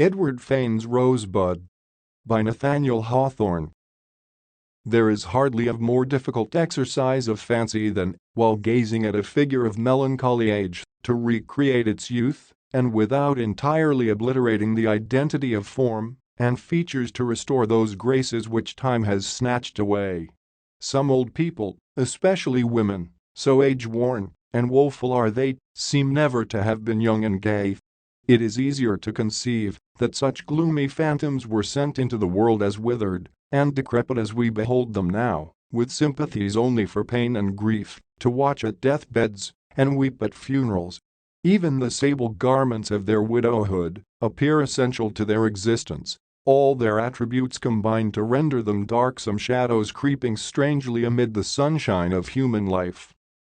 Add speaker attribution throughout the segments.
Speaker 1: Edward Fane's Rosebud by Nathaniel Hawthorne. There is hardly a more difficult exercise of fancy than, while gazing at a figure of melancholy age, to recreate its youth, and without entirely obliterating the identity of form and features to restore those graces which time has snatched away. Some old people, especially women, so age-worn and woeful are they, seem never to have been young and gay. It is easier to conceive that such gloomy phantoms were sent into the world as withered and decrepit as we behold them now, with sympathies only for pain and grief, to watch at deathbeds and weep at funerals. Even the sable garments of their widowhood appear essential to their existence, all their attributes combine to render them darksome shadows creeping strangely amid the sunshine of human life.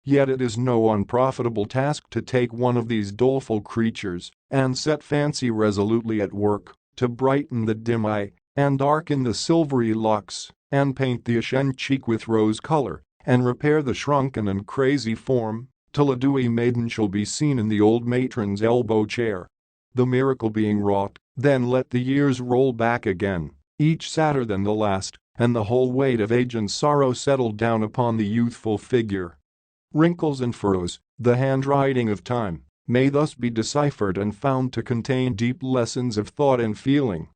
Speaker 1: Yet it is no unprofitable task to take one of these doleful creatures and set fancy resolutely at work to brighten the dim eye and darken the silvery locks and paint the ashen cheek with rose color and repair the shrunken and crazy form till a dewy maiden shall be seen in the old matron's elbow chair. The miracle being wrought, then let the years roll back again, each sadder than the last, and the whole weight of age and sorrow settle down upon the youthful figure. Wrinkles and furrows, the handwriting of time, may thus be deciphered and found to contain deep lessons of thought and feeling.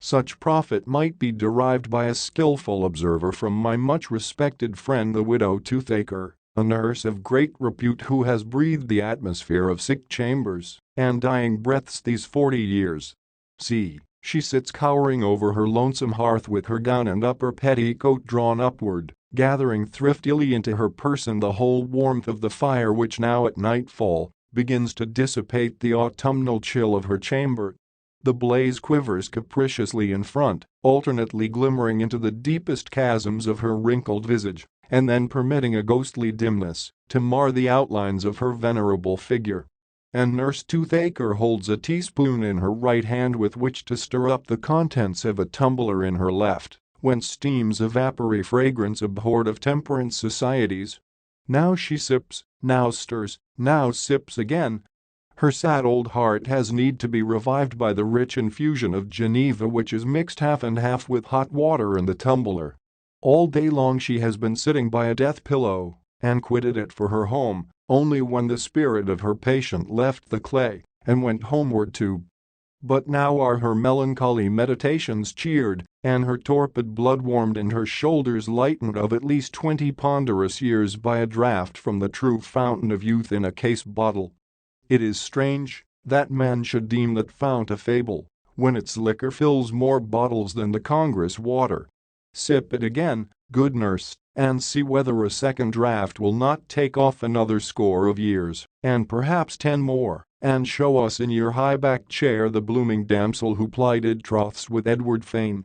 Speaker 1: Such profit might be derived by a skillful observer from my much respected friend the widow Toothaker, a nurse of great repute who has breathed the atmosphere of sick chambers and dying breaths these 40 years. See, she sits cowering over her lonesome hearth with her gown and upper petticoat drawn upward, gathering thriftily into her person the whole warmth of the fire which now at nightfall begins to dissipate the autumnal chill of her chamber. The blaze quivers capriciously in front, alternately glimmering into the deepest chasms of her wrinkled visage, and then permitting a ghostly dimness to mar the outlines of her venerable figure. And Nurse Toothaker holds a teaspoon in her right hand with which to stir up the contents of a tumbler in her left, whence steams a vapory fragrance abhorred of temperance societies. Now she sips, now stirs, now sips again. Her sad old heart has need to be revived by the rich infusion of Geneva which is mixed half and half with hot water in the tumbler. All day long she has been sitting by a death pillow and quitted it for her home only when the spirit of her patient left the clay and went homeward too. But now are her melancholy meditations cheered and her torpid blood warmed and her shoulders lightened of at least 20 ponderous years by a draught from the true fountain of youth in a case bottle. It is strange that man should deem that fount a fable when its liquor fills more bottles than the Congress water. Sip it again, good nurse, and see whether a second draught will not take off another score of years, and perhaps 10 more, and show us in your high-backed chair the blooming damsel who plighted troths with Edward Fane.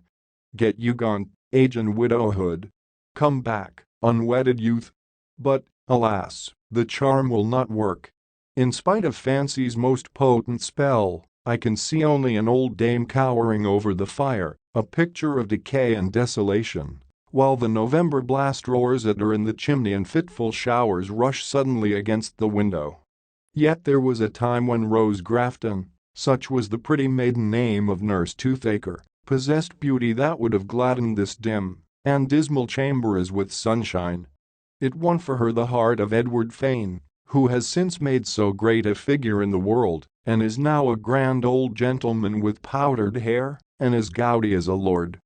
Speaker 1: Get you gone, age and widowhood. Come back, unwedded youth. But, alas, the charm will not work. In spite of fancy's most potent spell, I can see only an old dame cowering over the fire, a picture of decay and desolation, while the November blast roars at her in the chimney and fitful showers rush suddenly against the window. Yet there was a time when Rose Grafton, such was the pretty maiden name of Nurse Toothaker, possessed beauty that would have gladdened this dim and dismal chamber as with sunshine. It won for her the heart of Edward Fane, who has since made so great a figure in the world and is now a grand old gentleman with powdered hair and as gouty as a lord.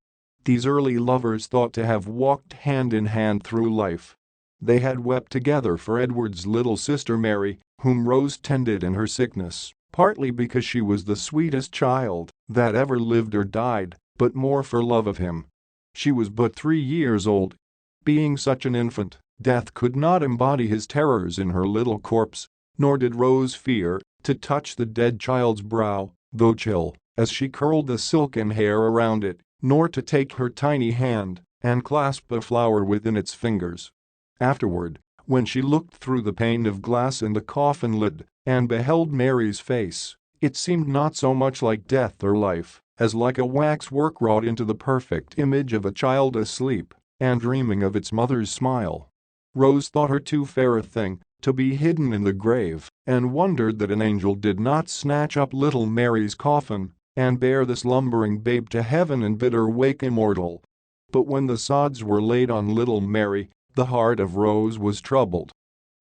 Speaker 1: These early lovers thought to have walked hand in hand through life. They had wept together for Edward's little sister Mary, whom Rose tended in her sickness, partly because she was the sweetest child that ever lived or died, but more for love of him. She was but 3 years old. Being such an infant, death could not embody his terrors in her little corpse, nor did Rose fear to touch the dead child's brow, though chill, as she curled the silken hair around it, nor to take her tiny hand and clasp a flower within its fingers. Afterward, when she looked through the pane of glass in the coffin lid and beheld Mary's face, it seemed not so much like death or life as like a waxwork wrought into the perfect image of a child asleep and dreaming of its mother's smile. Rose thought her too fair a thing to be hidden in the grave and wondered that an angel did not snatch up little Mary's coffin and bear the slumbering babe to heaven and bid her wake immortal. But when the sods were laid on little Mary, the heart of Rose was troubled.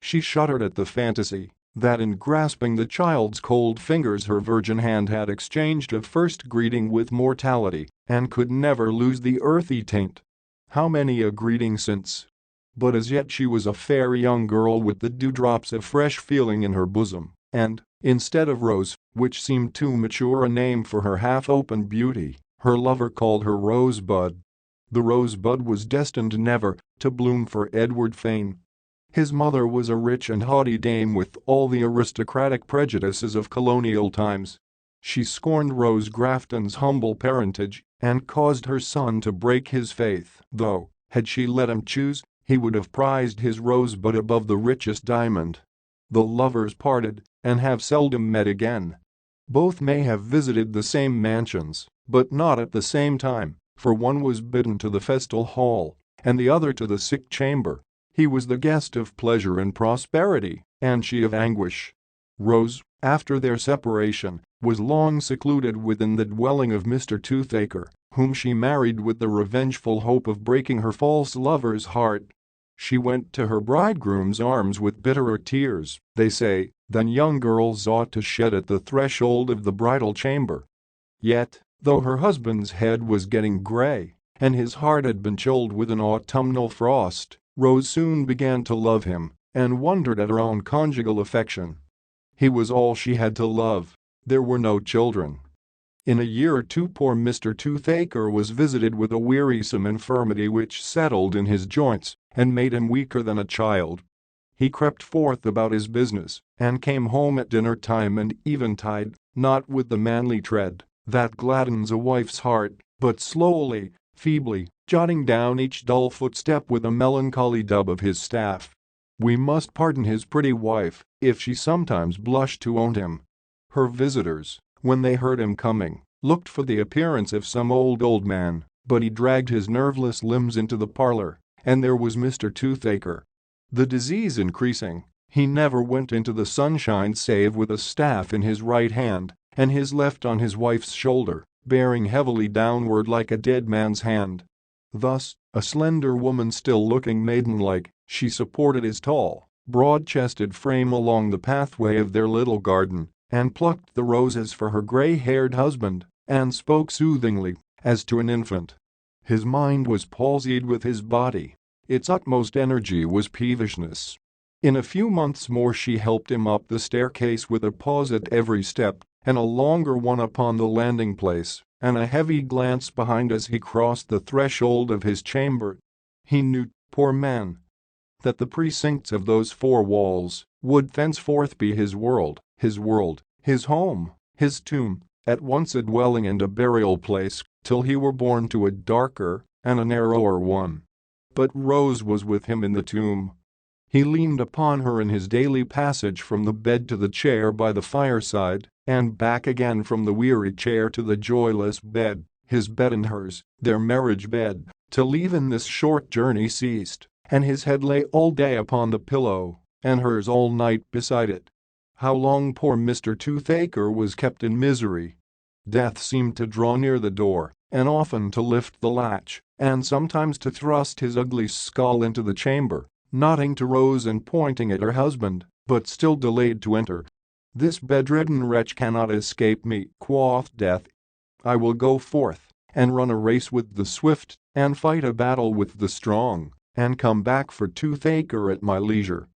Speaker 1: She shuddered at the fantasy that in grasping the child's cold fingers her virgin hand had exchanged a first greeting with mortality and could never lose the earthy taint. How many a greeting since! But as yet she was a fair young girl with the dewdrops of fresh feeling in her bosom, and, instead of Rose, which seemed too mature a name for her half-opened beauty, her lover called her Rosebud. The rosebud was destined never to bloom for Edward Fane. His mother was a rich and haughty dame with all the aristocratic prejudices of colonial times. She scorned Rose Grafton's humble parentage and caused her son to break his faith, though, had she let him choose, he would have prized his rosebud above the richest diamond. The lovers parted and have seldom met again. Both may have visited the same mansions, but not at the same time, for one was bidden to the festal hall and the other to the sick chamber. He was the guest of pleasure and prosperity, and she of anguish. Rose, after their separation, was long secluded within the dwelling of Mr. Toothaker, whom she married with the revengeful hope of breaking her false lover's heart. She went to her bridegroom's arms with bitterer tears, they say, than young girls ought to shed at the threshold of the bridal chamber. Yet, though her husband's head was getting gray, and his heart had been chilled with an autumnal frost, Rose soon began to love him and wondered at her own conjugal affection. He was all she had to love. There were no children. In a year or two poor Mr. Toothaker was visited with a wearisome infirmity which settled in his joints and made him weaker than a child. He crept forth about his business and came home at dinner time and eventide, not with the manly tread that gladdens a wife's heart, but slowly, feebly, jotting down each dull footstep with a melancholy dub of his staff. We must pardon his pretty wife if she sometimes blushed to own him. Her visitors, when they heard him coming, looked for the appearance of some old man, but he dragged his nerveless limbs into the parlor, and there was Mr. Toothaker. The disease increasing, he never went into the sunshine save with a staff in his right hand and his left on his wife's shoulder, bearing heavily downward like a dead man's hand. Thus, a slender woman still looking maidenlike, she supported his tall, broad-chested frame along the pathway of their little garden and plucked the roses for her gray-haired husband and spoke soothingly, as to an infant. His mind was palsied with his body. Its utmost energy was peevishness. In a few months more she helped him up the staircase with a pause at every step and a longer one upon the landing place, and a heavy glance behind as he crossed the threshold of his chamber. He knew, poor man, that the precincts of those four walls would thenceforth be his world, his home, his tomb, at once a dwelling and a burial place, till he were born to a darker and a narrower one. But Rose was with him in the tomb. He leaned upon her in his daily passage from the bed to the chair by the fireside, and back again from the weary chair to the joyless bed, his bed and hers, their marriage bed, till even this short journey ceased, and his head lay all day upon the pillow, and hers all night beside it. How long poor Mr. Toothaker was kept in misery! Death seemed to draw near the door, and often to lift the latch, and sometimes to thrust his ugly skull into the chamber, nodding to Rose and pointing at her husband, but still delayed to enter. "This bedridden wretch cannot escape me," quoth Death. "I will go forth and run a race with the swift and fight a battle with the strong, and come back for Toothaker at my leisure."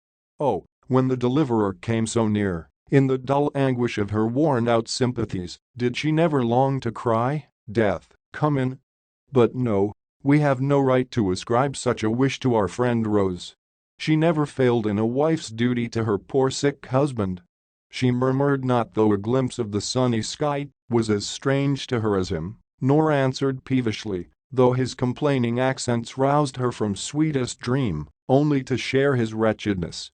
Speaker 1: Oh, when the deliverer came so near, in the dull anguish of her worn-out sympathies, did she never long to cry, "Death, come in"? But no, we have no right to ascribe such a wish to our friend Rose. She never failed in a wife's duty to her poor sick husband. She murmured not though a glimpse of the sunny sky was as strange to her as him, nor answered peevishly, though his complaining accents roused her from sweetest dream, only to share his wretchedness.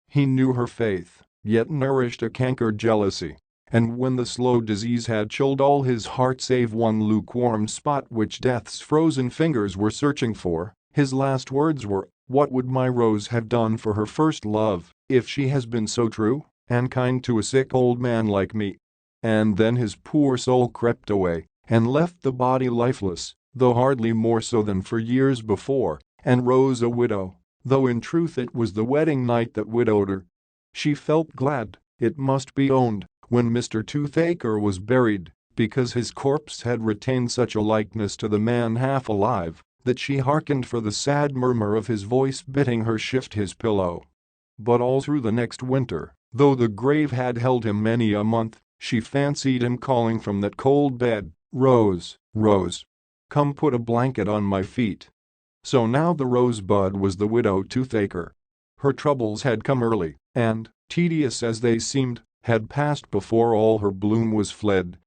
Speaker 1: He knew her faith, yet nourished a cankered jealousy, and when the slow disease had chilled all his heart save one lukewarm spot which Death's frozen fingers were searching for, his last words were, "What would my Rose have done for her first love, if she has been so true and kind to a sick old man like me?" And then his poor soul crept away and left the body lifeless, though hardly more so than for years before, and Rose a widow, though in truth it was the wedding night that widowed her. She felt glad, it must be owned, when Mr. Toothaker was buried, because his corpse had retained such a likeness to the man half alive that she hearkened for the sad murmur of his voice bidding her shift his pillow. But all through the next winter, though the grave had held him many a month, she fancied him calling from that cold bed, "Rose, Rose, come put a blanket on my feet." So now the Rosebud was the widow Toothaker. Her troubles had come early and, tedious as they seemed, had passed before all her bloom was fled.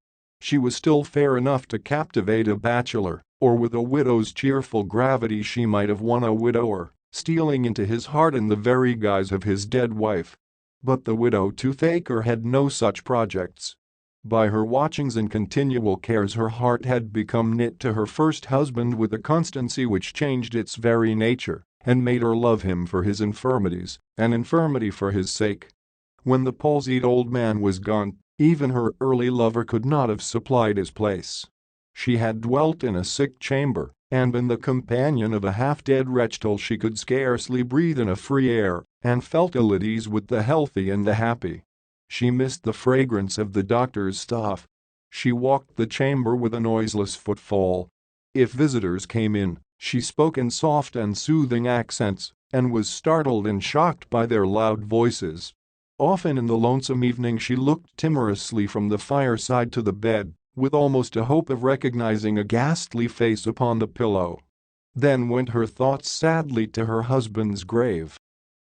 Speaker 1: She was still fair enough to captivate a bachelor, or with a widow's cheerful gravity she might have won a widower, stealing into his heart in the very guise of his dead wife. But the widow Toothaker had no such projects. By her watchings and continual cares her heart had become knit to her first husband with a constancy which changed its very nature and made her love him for his infirmities and infirmity for his sake. When the palsied old man was gone, even her early lover could not have supplied his place. She had dwelt in a sick chamber and been the companion of a half-dead wretch till she could scarcely breathe in a free air and felt ill at ease with the healthy and the happy. She missed the fragrance of the doctor's stuff. She walked the chamber with a noiseless footfall. If visitors came in, she spoke in soft and soothing accents and was startled and shocked by their loud voices. Often in the lonesome evening she looked timorously from the fireside to the bed, with almost a hope of recognizing a ghastly face upon the pillow. Then went her thoughts sadly to her husband's grave.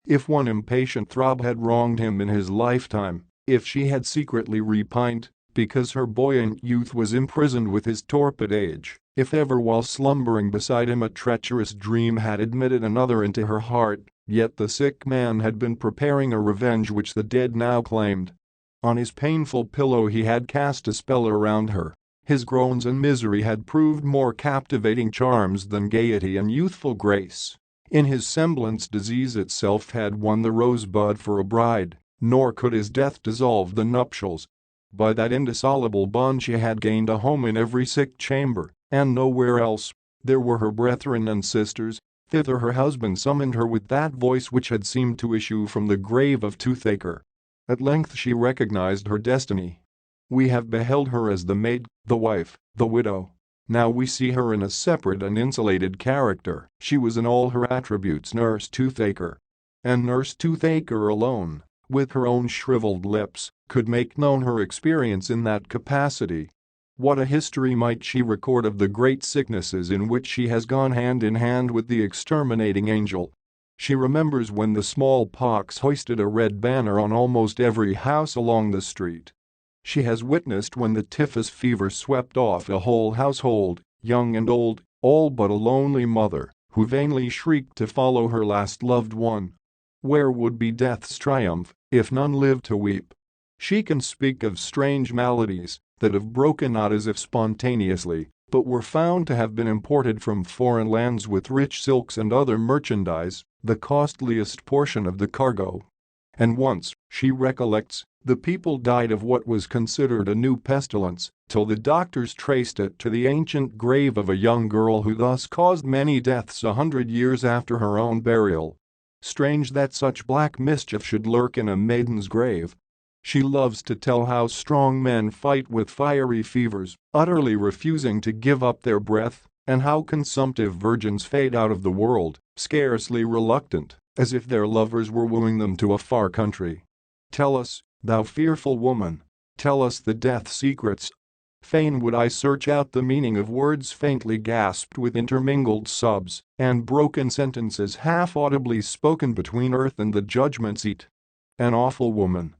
Speaker 1: If one impatient throb had wronged him in his lifetime, if she had secretly repined because her buoyant youth was imprisoned with his torpid age, if ever while slumbering beside him a treacherous dream had admitted another into her heart, yet the sick man had been preparing a revenge which the dead now claimed. On his painful pillow he had cast a spell around her. His groans and misery had proved more captivating charms than gaiety and youthful grace. In his semblance disease itself had won the Rosebud for a bride, nor could his death dissolve the nuptials. By that indissoluble bond she had gained a home in every sick chamber, and nowhere else. There were her brethren and sisters. Thither her husband summoned her with that voice which had seemed to issue from the grave of Toothaker. At length she recognized her destiny. We have beheld her as the maid, the wife, the widow. Now we see her in a separate and insulated character. She was in all her attributes Nurse Toothaker. And Nurse Toothaker alone, with her own shriveled lips, could make known her experience in that capacity. What a history might she record of the great sicknesses in which she has gone hand in hand with the exterminating angel. She remembers when the smallpox hoisted a red banner on almost every house along the street. She has witnessed when the typhus fever swept off a whole household, young and old, all but a lonely mother, who vainly shrieked to follow her last loved one. Where would be death's triumph if none lived to weep? She can speak of strange maladies that have broken out as if spontaneously, but were found to have been imported from foreign lands with rich silks and other merchandise, the costliest portion of the cargo. And once, she recollects, the people died of what was considered a new pestilence, till the doctors traced it to the ancient grave of a young girl who thus caused many deaths 100 years after her own burial. Strange that such black mischief should lurk in a maiden's grave. She loves to tell how strong men fight with fiery fevers, utterly refusing to give up their breath, and how consumptive virgins fade out of the world, scarcely reluctant, as if their lovers were wooing them to a far country. Tell us, thou fearful woman, tell us the death secrets. Fain would I search out the meaning of words faintly gasped with intermingled sobs and broken sentences half audibly spoken between earth and the judgment seat. An awful woman.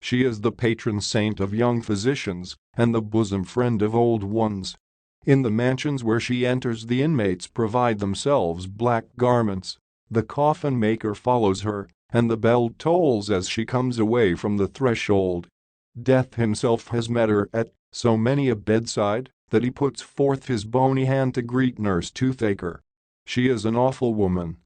Speaker 1: She is the patron saint of young physicians and the bosom friend of old ones. In the mansions where she enters the inmates provide themselves black garments. The coffin maker follows her, and the bell tolls as she comes away from the threshold. Death himself has met her at so many a bedside that he puts forth his bony hand to greet Nurse Toothaker. She is an awful woman.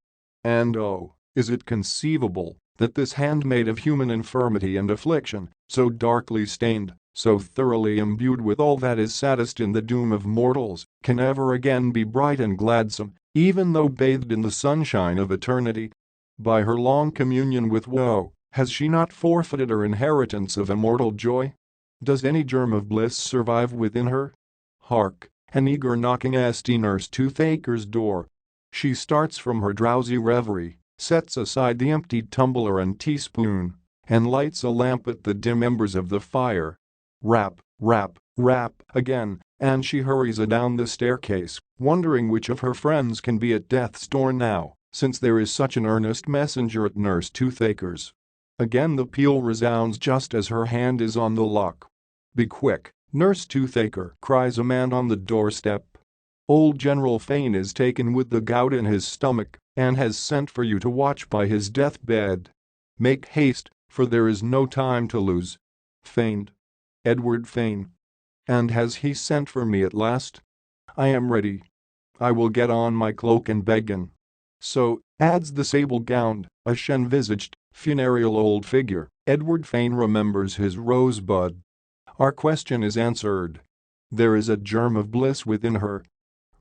Speaker 1: And oh, is it conceivable that this handmaid of human infirmity and affliction, so darkly stained, so thoroughly imbued with all that is saddest in the doom of mortals, can ever again be bright and gladsome, even though bathed in the sunshine of eternity. By her long communion with woe, has she not forfeited her inheritance of immortal joy? Does any germ of bliss survive within her? Hark! An eager knocking at Nurse Toothaker's door. She starts from her drowsy reverie, sets aside the emptied tumbler and teaspoon, and lights a lamp at the dim embers of the fire. Rap, rap, rap again, and she hurries adown the staircase, wondering which of her friends can be at death's door now, since there is such an earnest messenger at Nurse Toothaker's. Again the peal resounds just as her hand is on the lock. "Be quick, Nurse Toothaker," cries a man on the doorstep. "Old General Fane is taken with the gout in his stomach and has sent for you to watch by his deathbed. Make haste, for there is no time to lose." Fane. Edward Fane. "And has he sent for me at last? I am ready. I will get on my cloak and begin." So, adds the sable-gowned, ashen-visaged, funereal old figure, Edward Fane remembers his Rosebud. Our question is answered. There is a germ of bliss within her.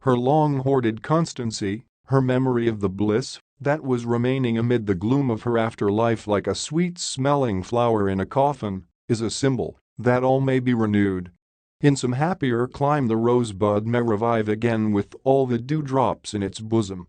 Speaker 1: Her long-hoarded constancy, her memory of the bliss that was remaining amid the gloom of her afterlife like a sweet-smelling flower in a coffin, is a symbol that all may be renewed. In some happier clime the rosebud may revive again with all the dewdrops in its bosom,